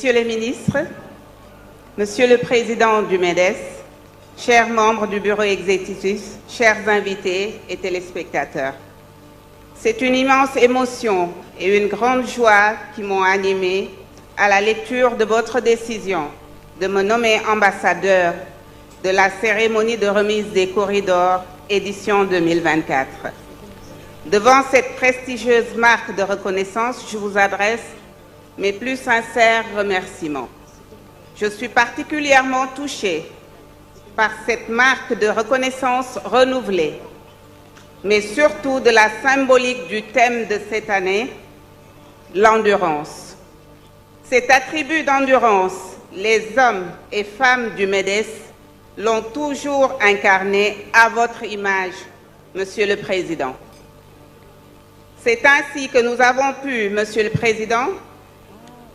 Messieurs les ministres, Monsieur le Président du MEDES, chers membres du bureau exécutif, chers invités et téléspectateurs, c'est une immense émotion et une grande joie qui m'ont animé à la lecture de votre décision de me nommer ambassadeur de la cérémonie de remise des corridors édition 2024. Devant cette prestigieuse marque de reconnaissance, je vous adresse mes plus sincères remerciements. Je suis particulièrement touchée par cette marque de reconnaissance renouvelée, mais surtout de la symbolique du thème de cette année, l'endurance. Cet attribut d'endurance, les hommes et femmes du MEDES l'ont toujours incarné à votre image, Monsieur le Président. C'est ainsi que nous avons pu, Monsieur le Président,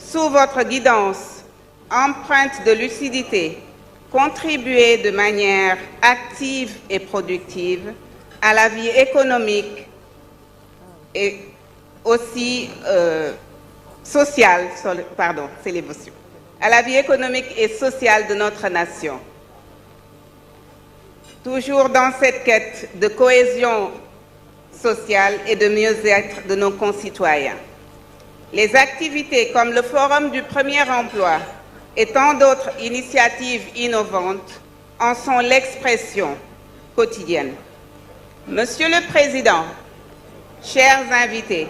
sous votre guidance, empreinte de lucidité, contribuer de manière active et productive à la vie économique et aussi sociale, c'est l'émotion, à la vie économique et sociale de notre nation. Toujours dans cette quête de cohésion sociale et de mieux-être de nos concitoyens. Les activités comme le Forum du Premier Emploi et tant d'autres initiatives innovantes en sont l'expression quotidienne. Monsieur le Président, chers invités,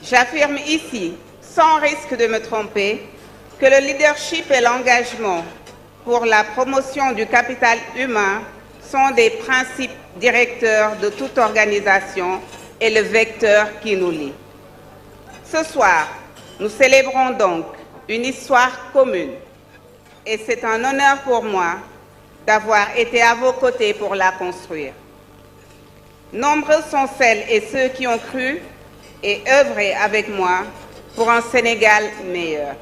j'affirme ici, sans risque de me tromper, que le leadership et l'engagement pour la promotion du capital humain sont des principes directeurs de toute organisation et le vecteur qui nous lie. Ce soir, nous célébrons donc une histoire commune et c'est un honneur pour moi d'avoir été à vos côtés pour la construire. Nombreux sont celles et ceux qui ont cru et œuvré avec moi pour un Sénégal meilleur.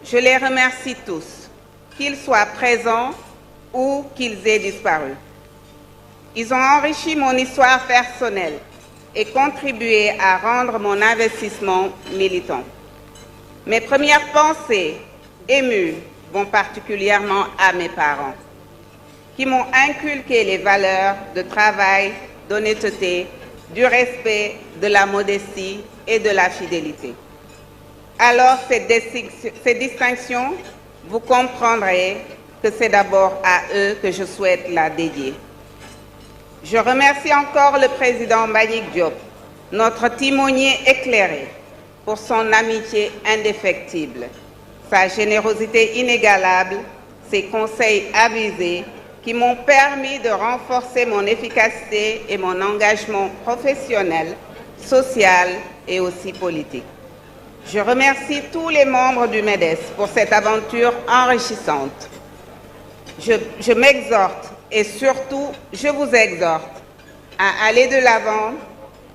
Je les remercie tous, qu'ils soient présents ou qu'ils aient disparu. Ils ont enrichi mon histoire personnelle et contribué à rendre mon investissement militant. Mes premières pensées émues vont particulièrement à mes parents, qui m'ont inculqué les valeurs de travail, d'honnêteté, du respect, de la modestie et de la fidélité. Alors, ces distinctions, vous comprendrez que c'est d'abord à eux que je souhaite la dédier. Je remercie encore le président Mbagnick Diop, notre timonier éclairé, pour son amitié indéfectible, sa générosité inégalable, ses conseils avisés qui m'ont permis de renforcer mon efficacité et mon engagement professionnel, social et aussi politique. Je remercie tous les membres du MEDES pour cette aventure enrichissante. Je m'exhorte et surtout, je vous exhorte à aller de l'avant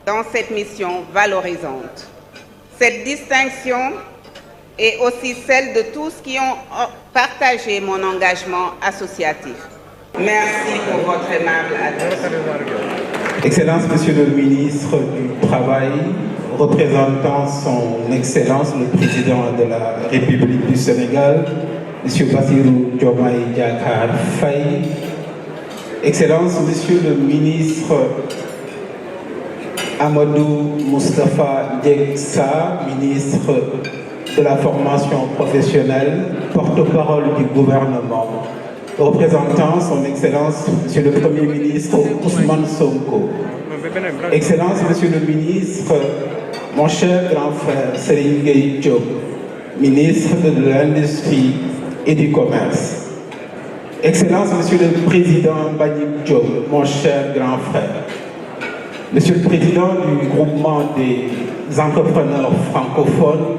dans cette mission valorisante. Cette distinction est aussi celle de tous qui ont partagé mon engagement associatif. Merci pour votre aimable attention. Excellence, Monsieur le ministre du Travail, représentant son Excellence le Président de la République du Sénégal, Monsieur Bassirou Diomaye Diakhar Faye, Excellence, Monsieur le ministre Amadou Moustapha Dieksa, ministre de la formation professionnelle, porte-parole du gouvernement, représentant son Excellence, Monsieur le Premier ministre Ousmane Sonko, Excellence, Monsieur le ministre, mon cher grand frère Serigne Gueye Diop, ministre de l'Industrie et du Commerce, Excellence, Monsieur le Président Mbagnick Diop, mon cher grand frère, Monsieur le Président du groupement des entrepreneurs francophones,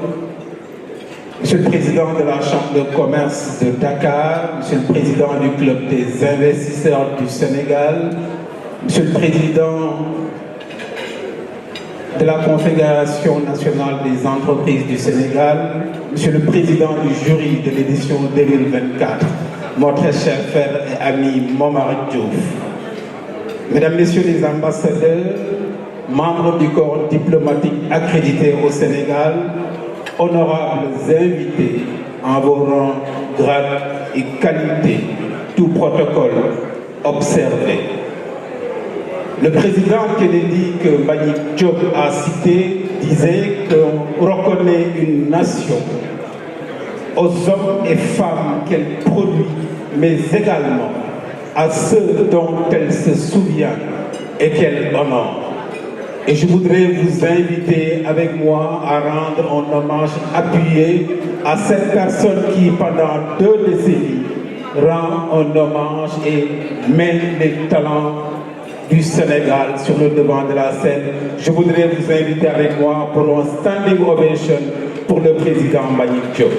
Monsieur le Président de la Chambre de commerce de Dakar, Monsieur le Président du Club des investisseurs du Sénégal, Monsieur le Président de la Confédération nationale des entreprises du Sénégal, Monsieur le Président du jury de l'édition 2024, mon très cher frère et ami Momar Diouf, Mesdames, Messieurs les ambassadeurs, membres du corps diplomatique accrédité au Sénégal, honorables invités, en vos rangs, grades et qualités, tout protocole observé. Le président Kennedy, que Mbagnick Diop a cité, disait qu'on reconnaît une nation aux hommes et femmes qu'elle produit, mais également à ceux dont elle se souvient et qu'elle honore. Et je voudrais vous inviter avec moi à rendre un hommage appuyé à cette personne qui, pendant 2 décennies, rend un hommage et met les talents du Sénégal sur le devant de la scène. Je voudrais vous inviter avec moi pour un standing ovation pour le président Mbagnick Diop.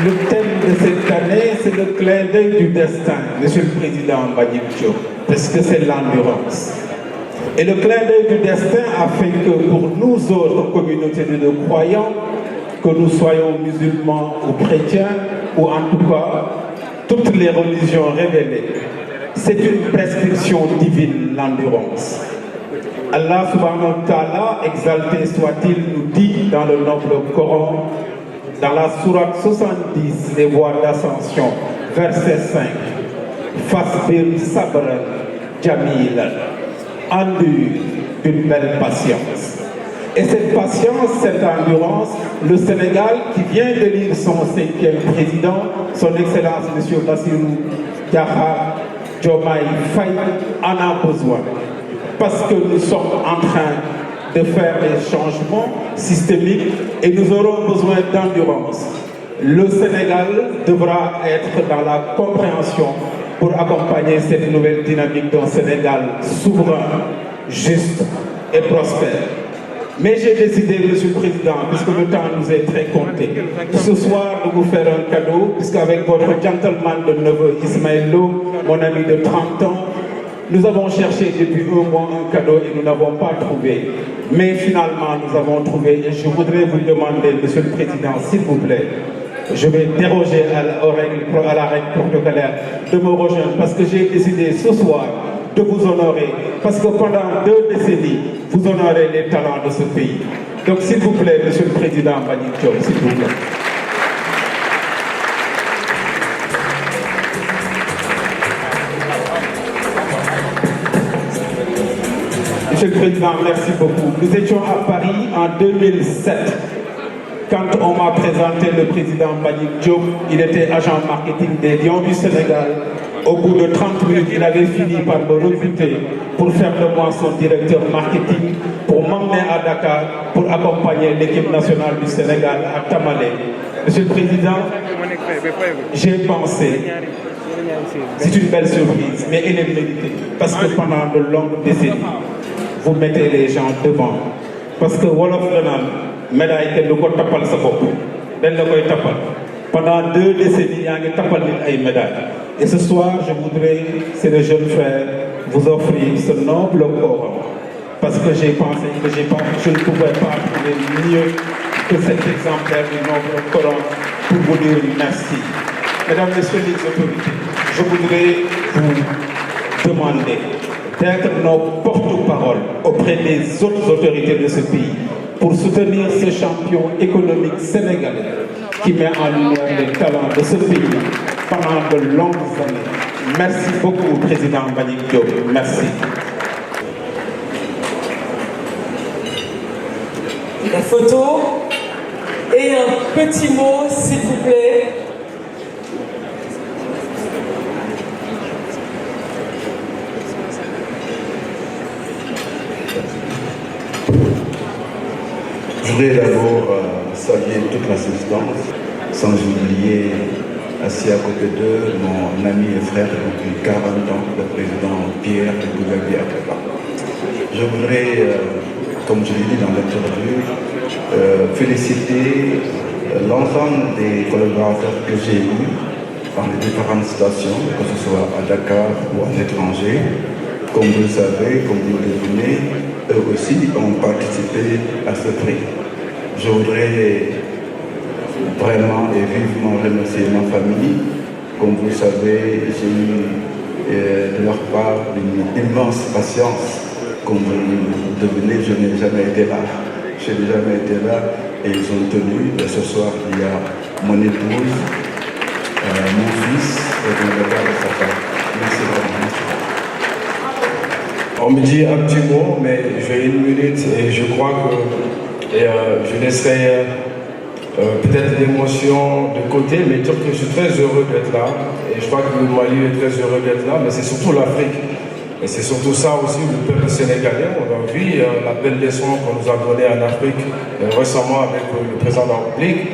Le thème de cette année, c'est le clin d'œil du destin, Monsieur le Président Mbagnick Diop, parce que c'est l'endurance. Et le clin d'œil du destin a fait que pour nous autres communautés de croyants, que nous soyons musulmans ou chrétiens, ou en tout cas, toutes les religions révélées, c'est une prescription divine, l'endurance. Allah subhanahu wa ta'ala, exalté soit-il, nous dit dans le noble Coran, dans la sourate 70, les voies d'ascension, verset 5, Fasbir sabran jamilan, endure d'une belle patience. Et cette patience, cette endurance, le Sénégal, qui vient d'élire son 5e président, son Excellence M. Bassirou Diakhar Diomaye Faye, en a besoin. Parce que nous sommes en train de faire des changements systémiques et nous aurons besoin d'endurance. Le Sénégal devra être dans la compréhension pour accompagner cette nouvelle dynamique d'un Sénégal souverain, juste et prospère. Mais j'ai décidé, Monsieur le Président, puisque le temps nous est très compté, ce soir de vous faire un cadeau, puisqu'avec votre gentleman de neveu Ismaël Lo, mon ami de 30 ans, nous avons cherché depuis un mois un cadeau et nous n'avons pas trouvé. Mais finalement, nous avons trouvé et je voudrais vous demander, Monsieur le Président, s'il vous plaît, je vais déroger à la règle protocolaire de me rejoindre parce que j'ai décidé ce soir de vous honorer parce que pendant 2 décennies, vous honorez les talents de ce pays. Donc s'il vous plaît, Monsieur le Président Mbagnick Diop, s'il vous plaît. Monsieur le Président, merci beaucoup. Nous étions à Paris en 2007. Quand on m'a présenté le président Mbagnick Diop, il était agent marketing des Lions du Sénégal. Au bout de 30 minutes, il avait fini par me recruter pour faire de moi son directeur marketing, pour m'emmener à Dakar, pour accompagner l'équipe nationale du Sénégal à Tamale. Monsieur le Président, j'ai pensé, c'est une belle surprise, mais elle est méritée, parce que pendant de longues décennies, vous mettez les gens devant. Parce que Wolof Renan, médaille que le côté tapal sa bopp, ben la koy tapal. Pendant 2 décennies, il y a un tapal nit ay médailles. Et ce soir, je voudrais, c'est le jeune frère, vous offrir ce noble Coran. Parce que j'ai pensé que je ne pouvais pas trouver mieux que cet exemplaire du noble Coran pour vous dire merci. Mesdames, Messieurs les autorités, je voudrais vous demander d'être nos porte-parole auprès des autres autorités de ce pays pour soutenir ce champion économique sénégalais qui met en lumière les talents de ce pays pendant de longues années. Merci beaucoup, Président Mbagnick Diop. Merci. La photo et un petit mot, s'il vous plaît. Je voudrais d'abord saluer toute l'assistance, sans oublier, assis à côté d'eux, mon ami et frère depuis 40 ans, le président Pierre Bougabi Atepa. Je voudrais, comme je l'ai dit dans l'interview, féliciter l'ensemble des collaborateurs que j'ai eus dans les différentes stations, que ce soit à Dakar ou à l'étranger. Comme vous le savez, comme vous le devinez, eux aussi ont participé à ce prix. Je voudrais vraiment et vivement remercier ma famille. Comme vous le savez, j'ai eu de leur part une immense patience. Comme vous le devinez, je n'ai jamais été là. j'ai déjà été là et ils ont tenu. Et ce soir, il y a mon épouse, mon fils et mon père et sa femme. Merci vraiment. On me dit un petit mot, mais j'ai 1 minute et je crois que je laisserai peut-être l'émotion de côté, mais dire que je suis très heureux d'être là. Et je crois que le Mali est très heureux d'être là, mais c'est surtout l'Afrique. Et c'est surtout ça aussi, le peuple sénégalais. On a vu la belle leçon qu'on nous a donnée en Afrique récemment avec le président de la République,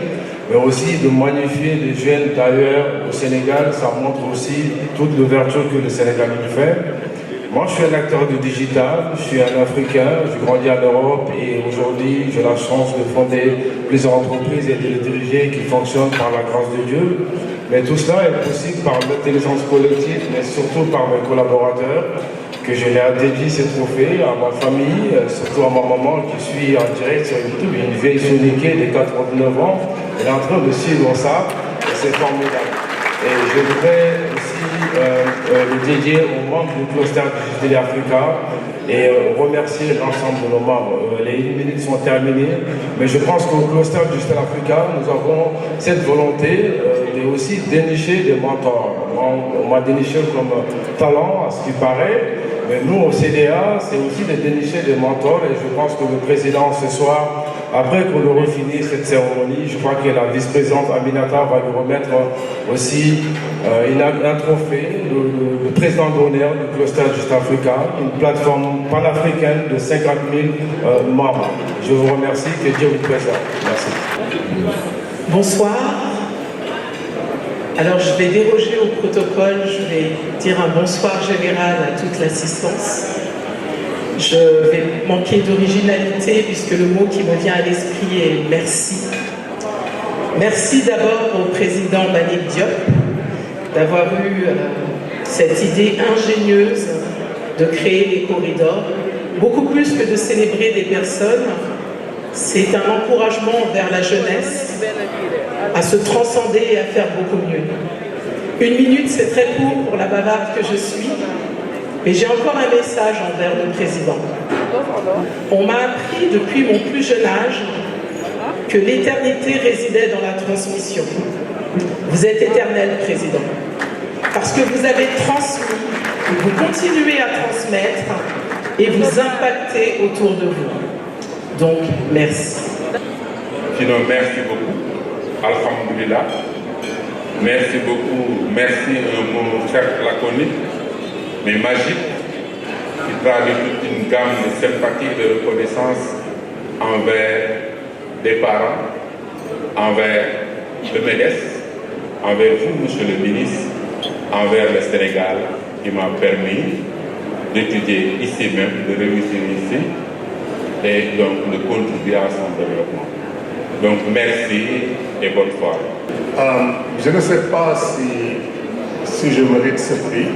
mais aussi de magnifier les jeunes d'ailleurs au Sénégal. Ça montre aussi toute l'ouverture que le Sénégal nous fait. Moi, je suis un acteur du digital, je suis un Africain, j'ai grandi en Europe et aujourd'hui, j'ai la chance de fonder plusieurs entreprises et de les diriger qui fonctionnent par la grâce de Dieu. Mais tout cela est possible par l'intelligence collective, mais surtout par mes collaborateurs, que je l'ai dédié ces trophées à ma famille, surtout à ma maman qui suit en direct sur YouTube, une vieille soniquée de 89 ans, elle est en train de suivre ça, et c'est formidable. Et je voudrais aussi le dédier aux membres du cluster Digital Africa et remercier l'ensemble de nos membres. Les 1 minute sont terminées, mais je pense qu'au cluster Digital Africa, nous avons cette volonté de aussi dénicher des mentors. On m'a déniché comme talent, à ce qui paraît, mais nous au CDA, c'est aussi de dénicher des mentors et je pense que le président ce soir, après qu'on aurait fini cette cérémonie, je crois que la vice-présidente Aminata va lui remettre aussi un trophée, le président d'honneur du cluster Digital Africa, une plateforme panafricaine de 50 000 membres. Je vous remercie, que Dieu vous préserve. Merci. Bonsoir. Alors je vais déroger au protocole, je vais dire un bonsoir général à toute l'assistance. Je vais manquer d'originalité puisque le mot qui me vient à l'esprit est merci. Merci d'abord au président Mbagnick Diop d'avoir eu cette idée ingénieuse de créer les corridors. Beaucoup plus que de célébrer des personnes, c'est un encouragement vers la jeunesse à se transcender et à faire beaucoup mieux. 1 minute, c'est très court pour la bavarde que je suis, mais j'ai encore un message envers le président. On m'a appris depuis mon plus jeune âge que l'éternité résidait dans la transmission. Vous êtes éternel, président, parce que vous avez transmis, vous continuez à transmettre et vous impactez autour de vous. Donc, merci. Sinon, merci beaucoup. Alhamdulillah. Merci beaucoup. Merci, un mot certes laconique, mais magique, qui traduit toute une gamme de sympathie et de reconnaissance envers des parents, envers le MEDES, envers vous, monsieur le ministre, envers le Sénégal, qui m'a permis d'étudier ici même, de réussir ici, et donc de contribuer à son développement. Donc merci et bonne soirée. Je ne sais pas si je mérite ce prix.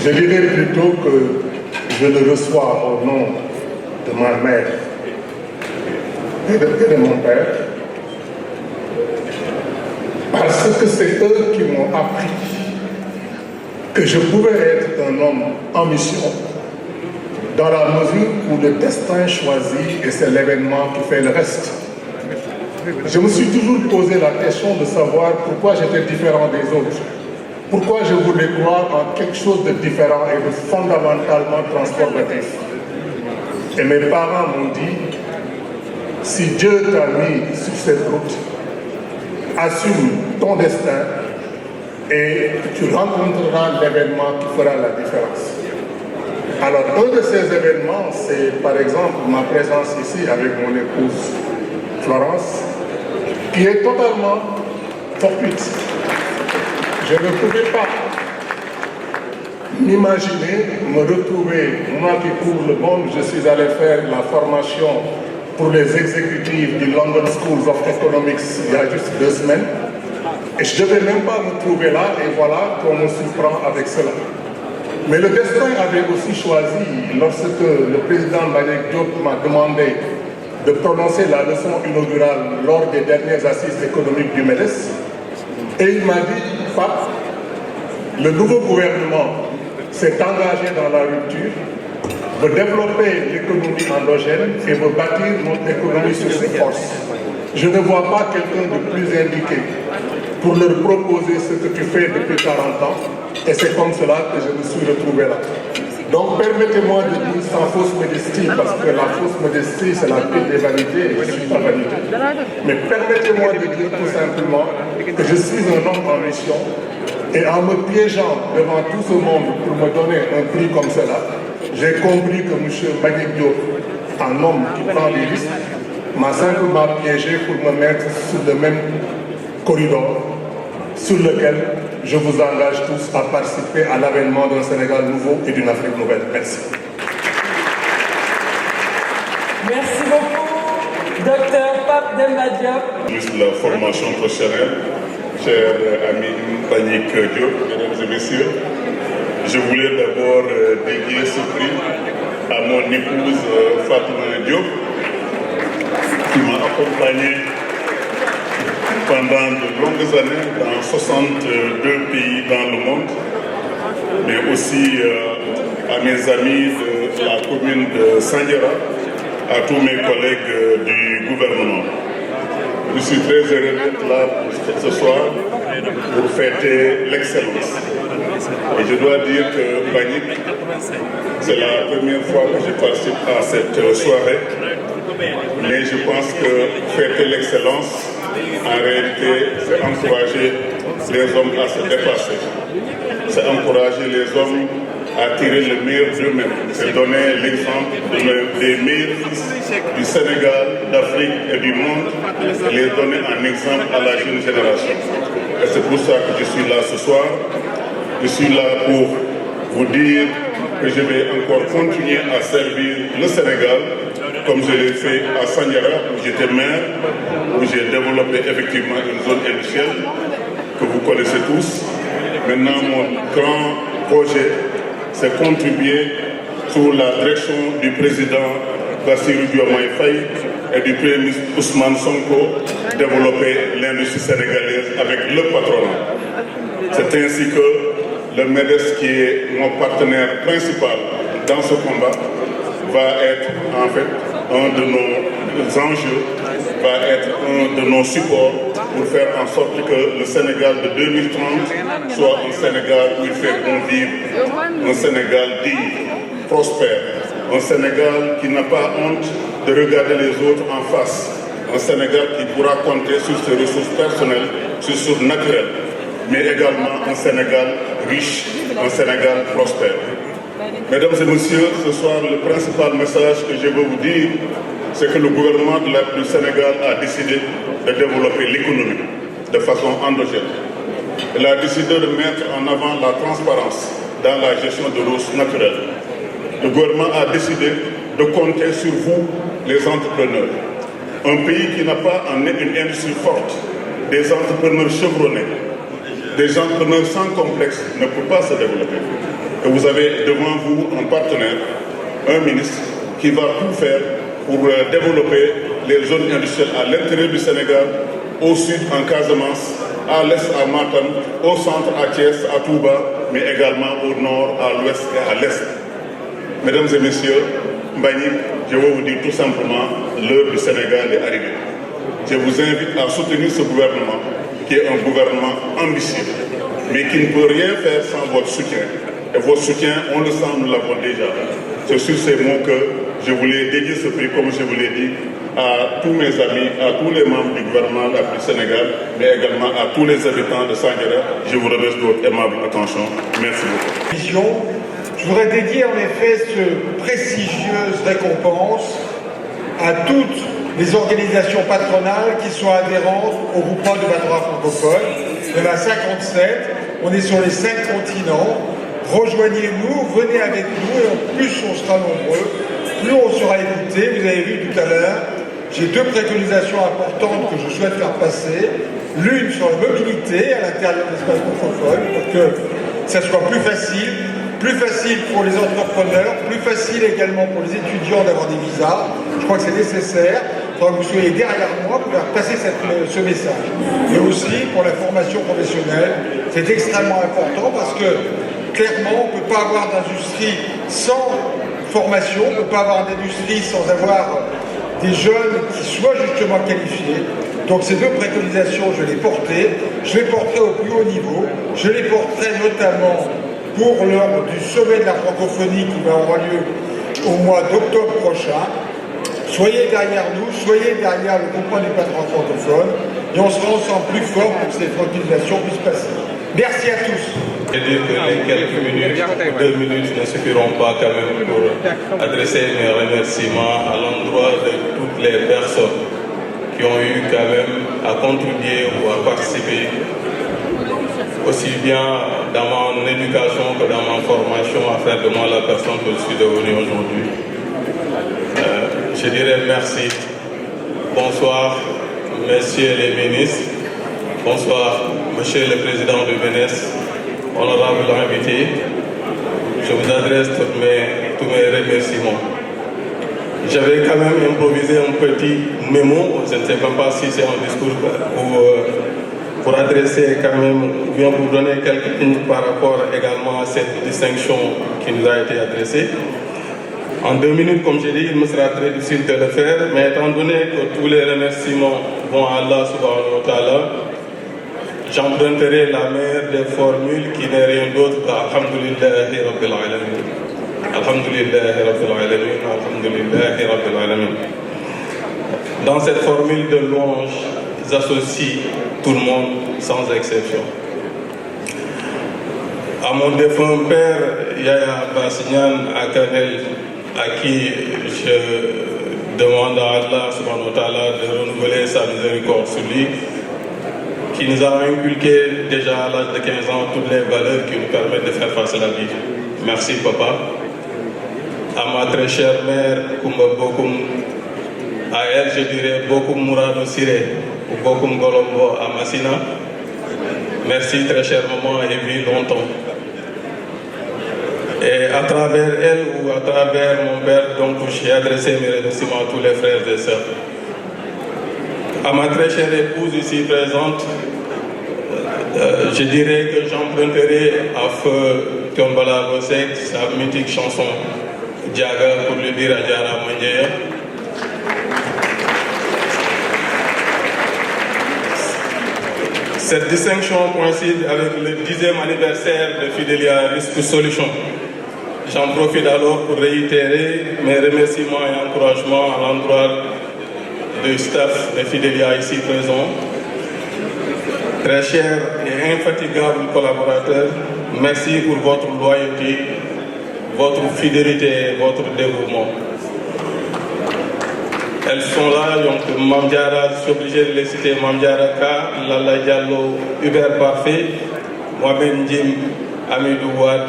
Je dirais plutôt que je le reçois au nom de ma mère et de mon père, parce que c'est eux qui m'ont appris que je pouvais être un homme en mission, dans la mesure où le destin choisit et c'est l'événement qui fait le reste. Je me suis toujours posé la question de savoir pourquoi j'étais différent des autres. Pourquoi je voulais croire en quelque chose de différent et de fondamentalement transformatif. Et mes parents m'ont dit, si Dieu t'a mis sur cette route, assume ton destin et tu rencontreras l'événement qui fera la différence. Alors, un de ces événements, c'est par exemple ma présence ici avec mon épouse Florence, qui est totalement fortuite. Je ne pouvais pas m'imaginer me retrouver, moi qui couvre le monde, je suis allé faire la formation pour les exécutifs du London School of Economics il y a juste 2 semaines, et je ne devais même pas me trouver là, et voilà qu'on me surprend avec cela. Mais le destin avait aussi choisi, lorsque le président Mbagnick Diop m'a demandé de prononcer la leçon inaugurale lors des dernières assises économiques du MEDES, et il m'a dit, Pape, le nouveau gouvernement s'est engagé dans la rupture, veut développer l'économie endogène et veut bâtir notre économie sur ses forces. Je ne vois pas quelqu'un de plus indiqué pour leur proposer ce que tu fais depuis 40 ans, et c'est comme cela que je me suis retrouvé là. Donc permettez-moi de dire sans fausse modestie, parce que la fausse modestie c'est la pire des vanités, et je suis pas vanité. Mais permettez-moi de dire tout simplement que je suis un homme en mission, et en me piégeant devant tout ce monde pour me donner un prix comme cela, j'ai compris que M. Mbagnick Diop, un homme qui prend des risques, m'a simplement piégé pour me mettre sur le même corridor sur lequel je vous engage tous à participer à l'avènement d'un Sénégal nouveau et d'une Afrique nouvelle. Merci. Merci beaucoup, Dr Pape Demba Diop. Ministre de la formation professionnelle, cher ami Mbagnick Diop, mesdames et messieurs, je voulais d'abord dédier ce prix à mon épouse Fatma Diop, qui m'a accompagné pendant de longues années dans 62 pays dans le monde, mais aussi à mes amis de la commune de Sandiara, à tous mes collègues du gouvernement. Je suis très heureux d'être là ce soir pour fêter l'excellence. Et je dois dire que Mbagnick, c'est la première fois que je participe à cette soirée, mais je pense que fêter l'excellence, en réalité, c'est encourager les hommes à se dépasser. C'est encourager les hommes à tirer le meilleur d'eux-mêmes. C'est donner l'exemple des meilleurs fils du Sénégal, d'Afrique et du monde, et les donner en exemple à la jeune génération. Et c'est pour ça que je suis là ce soir. Je suis là pour vous dire que je vais encore continuer à servir le Sénégal, comme je l'ai fait à Sandiara, où j'étais maire, où j'ai développé effectivement une zone industrielle que vous connaissez tous. Maintenant, mon grand projet, c'est contribuer sous la direction du président Bassirou Diomaye Faye et du Premier ministre Ousmane Sonko, développer l'industrie sénégalaise avec le patronat. C'est ainsi que le MEDES, qui est mon partenaire principal dans ce combat, va être en fait un de nos enjeux, va être un de nos supports pour faire en sorte que le Sénégal de 2030 soit un Sénégal où il fait bon vivre, un Sénégal digne, prospère, un Sénégal qui n'a pas honte de regarder les autres en face, un Sénégal qui pourra compter sur ses ressources personnelles, sur ses ressources naturelles, mais également un Sénégal riche, un Sénégal prospère. Mesdames et messieurs, ce soir, le principal message que je veux vous dire, c'est que le gouvernement du Sénégal a décidé de développer l'économie de façon endogène. Il a décidé de mettre en avant la transparence dans la gestion de ressources naturelles. Le gouvernement a décidé de compter sur vous, les entrepreneurs. Un pays qui n'a pas une industrie forte, des entrepreneurs chevronnés, des entrepreneurs sans complexe ne peut pas se développer. Et vous avez devant vous un partenaire, un ministre, qui va tout faire pour développer les zones industrielles à l'intérieur du Sénégal, au sud en Casamance, à l'est à Matam, au centre à Thiès, à Touba, mais également au nord, à l'ouest et à l'est. Mesdames et messieurs, Mbagnick, je vais vous dire tout simplement, l'heure du Sénégal est arrivée. Je vous invite à soutenir ce gouvernement, qui est un gouvernement ambitieux, mais qui ne peut rien faire sans votre soutien. Et votre soutien, on le sent, nous l'avons déjà. C'est sur ces mots que je voulais dédier ce prix, comme je vous l'ai dit, à tous mes amis, à tous les membres du gouvernement du Sénégal, mais également à tous les habitants de Sandiara. Je vous remercie de votre aimable attention. Merci beaucoup. Je voudrais dédier en effet cette prestigieuse récompense à toutes les organisations patronales qui sont adhérentes au groupement de patronat francophone. Il y en a 57, on est sur les 5 continents. Rejoignez-nous, venez avec nous, et en plus on sera nombreux, plus on sera écouté. Vous avez vu tout à l'heure, j'ai 2 préconisations importantes que je souhaite faire passer. L'une sur la mobilité à l'intérieur de l'espace francophone, pour que ça soit plus facile pour les entrepreneurs, plus facile également pour les étudiants d'avoir des visas. Je crois que c'est nécessaire. Il faudra que vous soyez derrière moi pour faire passer ce message. Et aussi pour la formation professionnelle, c'est extrêmement important parce que clairement, on ne peut pas avoir d'industrie sans formation. On ne peut pas avoir une industrie sans avoir des jeunes qui soient justement qualifiés. Donc ces deux préconisations, je les porterai. Je les porterai au plus haut niveau. Je les porterai notamment pour l'heure du sommet de la francophonie qui va avoir lieu au mois d'octobre prochain. Soyez derrière nous, soyez derrière le groupement des patrons francophones et on sera ensemble plus fort pour que ces francophonisation puissent passer. Merci à tous. Je veux dire que les quelques minutes, 2 minutes ne suffiront pas quand même pour adresser mes remerciements à l'endroit de toutes les personnes qui ont eu quand même à contribuer ou à participer aussi bien dans mon éducation que dans ma formation à faire de moi la personne que je suis devenu aujourd'hui. Je dirais merci. Bonsoir, messieurs les ministres. Bonsoir, monsieur le président de BNES, honorable invité. Je vous adresse tous mes remerciements. J'avais quand même improvisé un petit mémo, je ne sais même pas si c'est un discours pour adresser quand même, bien pour donner quelques lignes par rapport également à cette distinction qui nous a été adressée. En 2 minutes, comme j'ai dit, il me sera très difficile de le faire, mais étant donné que tous les remerciements vont à Allah subhanahu wa ta'ala, j'emprunterai la meilleure des formules qui n'est rien d'autre qu'Alhamdulillahi Rabbil Alamin. Alhamdulillahi Rabbil Alamin. Alhamdulillahi Rabbil Alamin. Dans cette formule de louange, j'associe tout le monde sans exception. À mon défunt père, Yaya Bassignan Akanel, à qui je demande à Allah subhanahu wa ta'ala de renouveler sa miséricorde sur lui, qui nous a inculqué déjà à l'âge de 15 ans toutes les valeurs qui nous permettent de faire face à la vie. Merci papa. À ma très chère mère, Koumba Bokoum, à elle je dirais Bokoum Mouradou Siré ou Bokoum Golombo à Massina. Merci très chère maman et vie longtemps. Et à travers elle ou à travers mon père, donc j'ai adressé mes remerciements à tous les frères et sœurs. À ma très chère épouse ici présente, je dirais que j'emprunterai à feu Kyombala Bosek sa mythique chanson Diaga pour lui dire à Diara Mandjaya. Cette distinction coïncide avec le 10e anniversaire de Fidelia Risque Solution. J'en profite alors pour réitérer mes remerciements et encouragements à l'endroit du staff de Fidelia ici présent. Très chers et infatigables collaborateurs, merci pour votre loyauté, votre fidélité et votre dévouement. Elles sont là, donc Mamdiara, je suis obligé de les citer, Mamdiara Ka, Lala Diallo, Hubert Parfait, Mohamed Ndim, Amidou Wad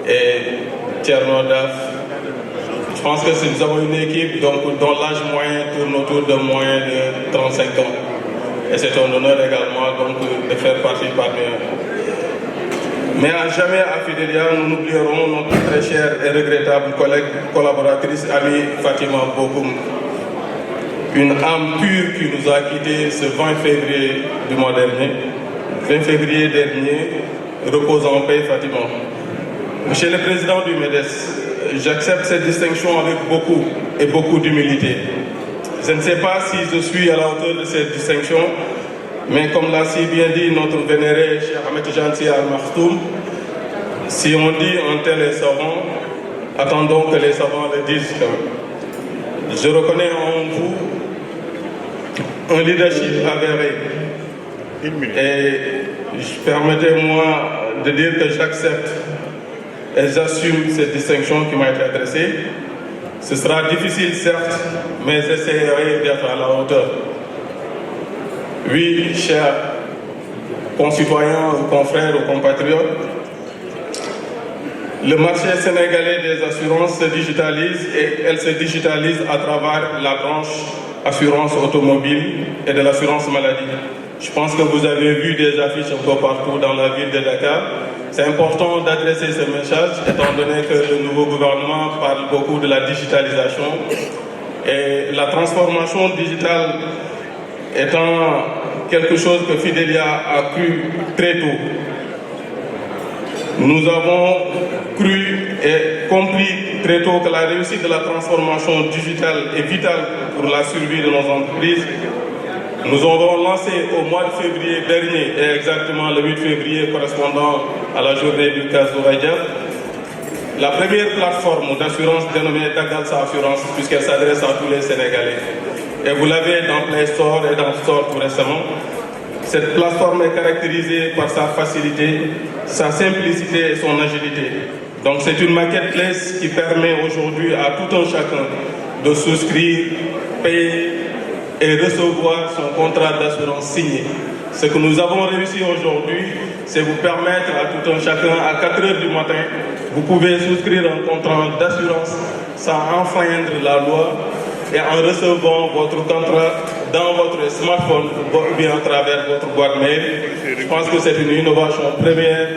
et Tierno Daf. Je pense que nous avons une équipe dont l'âge moyen tourne autour de moins de 35 ans. Et c'est un honneur également donc, de faire partie parmi eux. Mais à jamais à Fidelia, nous n'oublierons notre très chère et regrettable collègue, collaboratrice, amie Fatima Bokoum. Une âme pure qui nous a quittés ce 20 février du mois dernier. 20 février dernier, repose en paix Fatima. Monsieur le Président du MEDES, j'accepte cette distinction avec beaucoup d'humilité. Je ne sais pas si je suis à la hauteur de cette distinction, mais comme l'a si bien dit notre vénéré Cheikh Ahmed Janti Al-Maktoum, si on dit un tel est savant, attendons que les savants le disent quand même. Je reconnais en vous un leadership avéré. Et permettez-moi de dire que j'accepte et j'assume cette distinction qui m'a été adressée. Ce sera difficile certes, mais j'essaierai d'être à la hauteur. Oui, chers concitoyens, confrères ou compatriotes, le marché sénégalais des assurances se digitalise et elle se digitalise à travers la branche assurance automobile et de l'assurance maladie. Je pense que vous avez vu des affiches un peu partout dans la ville de Dakar. C'est important d'adresser ce message étant donné que le nouveau gouvernement parle beaucoup de la digitalisation et la transformation digitale étant quelque chose que Fidelia a cru très tôt. Nous avons cru et compris très tôt que la réussite de la transformation digitale est vitale pour la survie de nos entreprises. Nous avons lancé au mois de février dernier, et exactement le 8 février correspondant à la journée du Kazu Rajab, la première plateforme d'assurance dénommée Dagalsa Assurance, puisqu'elle s'adresse à tous les Sénégalais. Et vous l'avez dans Play Store et dans Store tout récemment. Cette plateforme est caractérisée par sa facilité, sa simplicité et son agilité. Donc c'est une marketplace qui permet aujourd'hui à tout un chacun de souscrire, payer et recevoir son contrat d'assurance signé. Ce que nous avons réussi aujourd'hui, c'est vous permettre à tout un chacun, à 4 h du matin, vous pouvez souscrire un contrat d'assurance sans enfreindre la loi et en recevant votre contrat dans votre smartphone ou bien à travers votre boîte mail. Je pense que c'est une innovation première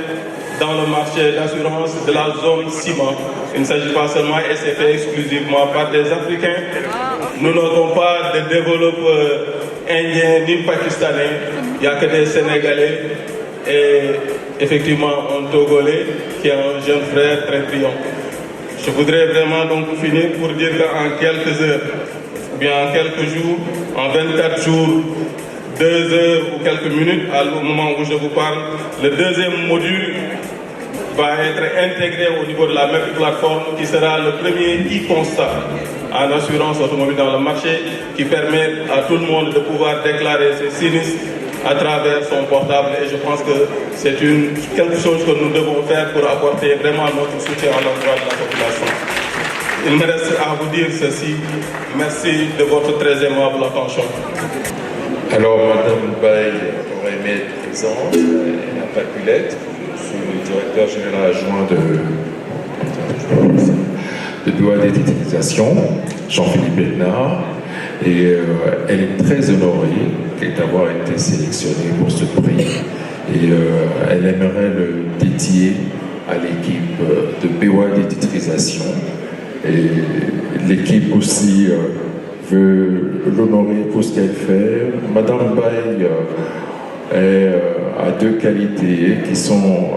dans le marché d'assurance de la zone ciment. Il ne s'agit pas seulement et c'est fait exclusivement par des Africains. Nous n'avons pas de développeurs indiens ni pakistanais. Il n'y a que des Sénégalais et effectivement un Togolais qui est un jeune frère très brillant. Je voudrais vraiment donc finir pour dire qu'en quelques heures, ou bien en quelques jours, en 24 jours, 2 heures ou quelques minutes, au moment où je vous parle, le deuxième module va être intégré au niveau de la même plateforme qui sera le premier e-constat en assurance automobile dans le marché qui permet à tout le monde de pouvoir déclarer ses sinistres à travers son portable et je pense que c'est quelque chose que nous devons faire pour apporter vraiment notre soutien à l'endroit de la population. Il me reste à vous dire ceci. Merci de votre très aimable attention. Alors, Madame Baye aurait aimé être présente, elle n'a pas pu l'être. Je suis le directeur général adjoint de BOA d'utilisation, Jean-Philippe Bernard, et elle est très honorée d'avoir été sélectionnée pour ce prix. Et elle aimerait le dédier à l'équipe de BOA d'utilisation. Et l'équipe aussi veut l'honorer pour ce qu'elle fait. Madame Baye a 2 qualités qui sont,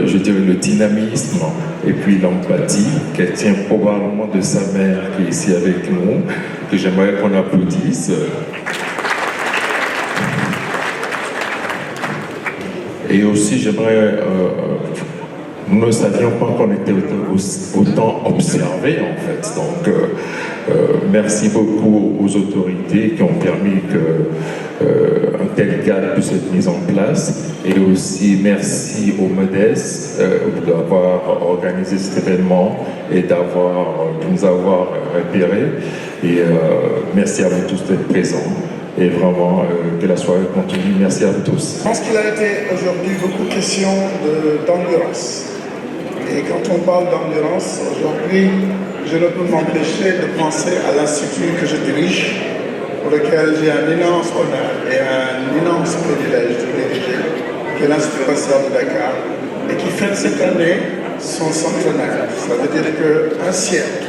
je dirais, le dynamisme et puis l'empathie, qu'elle tient probablement de sa mère qui est ici avec nous, que j'aimerais qu'on applaudisse. Et aussi, j'aimerais... nous ne savions pas qu'on était autant observés, en fait. Donc, merci beaucoup aux autorités qui ont permis qu'un tel cadre puisse être mis en place. Et aussi, merci aux Modestes d'avoir organisé cet événement et de nous avoir repérés. Et merci à vous tous d'être présents. Et vraiment, que la soirée continue. Merci à vous tous. Je pense qu'il a été aujourd'hui beaucoup question d'endurance. Et quand on parle d'endurance, aujourd'hui, je ne peux m'empêcher de penser à l'institut que je dirige, pour lequel j'ai un immense honneur et un immense privilège de diriger, qui est l'Institut Pasteur de Dakar, et qui fête cette année son centenaire. Ça veut dire qu'un siècle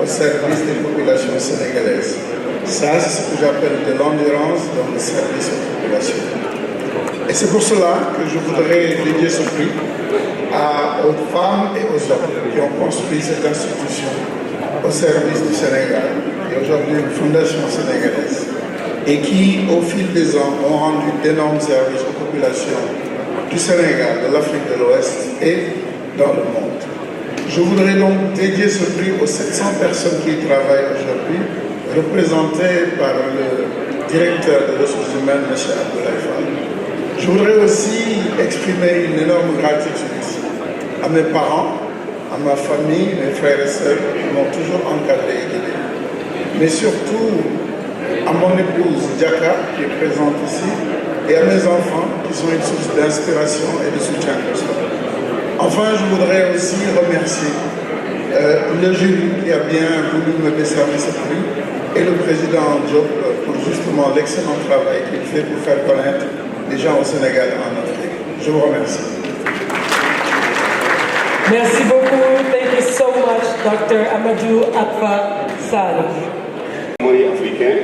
au service des populations sénégalaises. Ça, c'est ce que j'appelle de l'endurance dans le service aux populations. Et c'est pour cela que je voudrais dédier ce prix aux femmes et aux hommes qui ont construit cette institution au service du Sénégal, et aujourd'hui une fondation sénégalaise, et qui, au fil des ans, ont rendu d'énormes services aux populations du Sénégal, de l'Afrique de l'Ouest et dans le monde. Je voudrais donc dédier ce prix aux 700 personnes qui y travaillent aujourd'hui, représentées par le directeur des ressources humaines, M. Abdoulaye Fall. Je voudrais aussi exprimer une énorme gratitude à mes parents, à ma famille, mes frères et sœurs qui m'ont toujours encadré et guidé. Mais surtout à mon épouse Diaka qui est présente ici et à mes enfants qui sont une source d'inspiration et de soutien constant. Enfin, je voudrais aussi remercier le jury qui a bien voulu me décerner ce prix et le président Diop pour justement l'excellent travail qu'il fait pour faire connaître les gens au Sénégal et en Afrique. Je vous remercie. Merci beaucoup. Thank you so much, Dr. Amadou Alpha Saleh. Africain,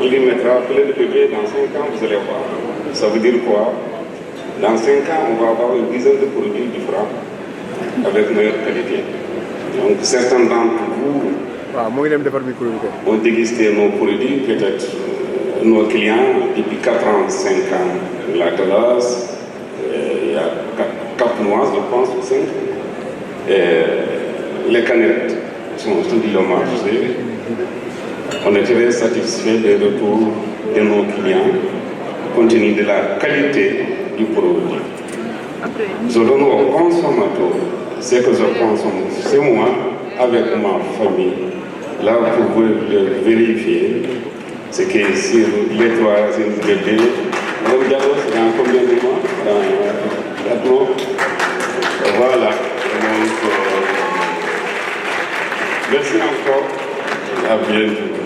on les mettra plein de bébés dans 5 ans, vous allez voir. Ça veut dire quoi? Dans 5 ans, on va avoir une dizaine de produits différents avec meilleure qualité. Donc certains d'entre vous ont dégusté nos produits, peut-être nos clients, depuis 4 ans, 5 ans. La glace, il y a 4 mois, je pense, ou 5. Les canettes sont sur le marché. On est très satisfait des retours de nos clients, compte tenu de la qualité du produit. Je donne aux consommateurs ce que je consomme chez moi, avec ma famille, là pour vous vérifier. C'est que sur les 3 bébés, le dialogue c'est dans combien de mois? Dans 4 mois. Voilà. Donc, merci encore. À bientôt.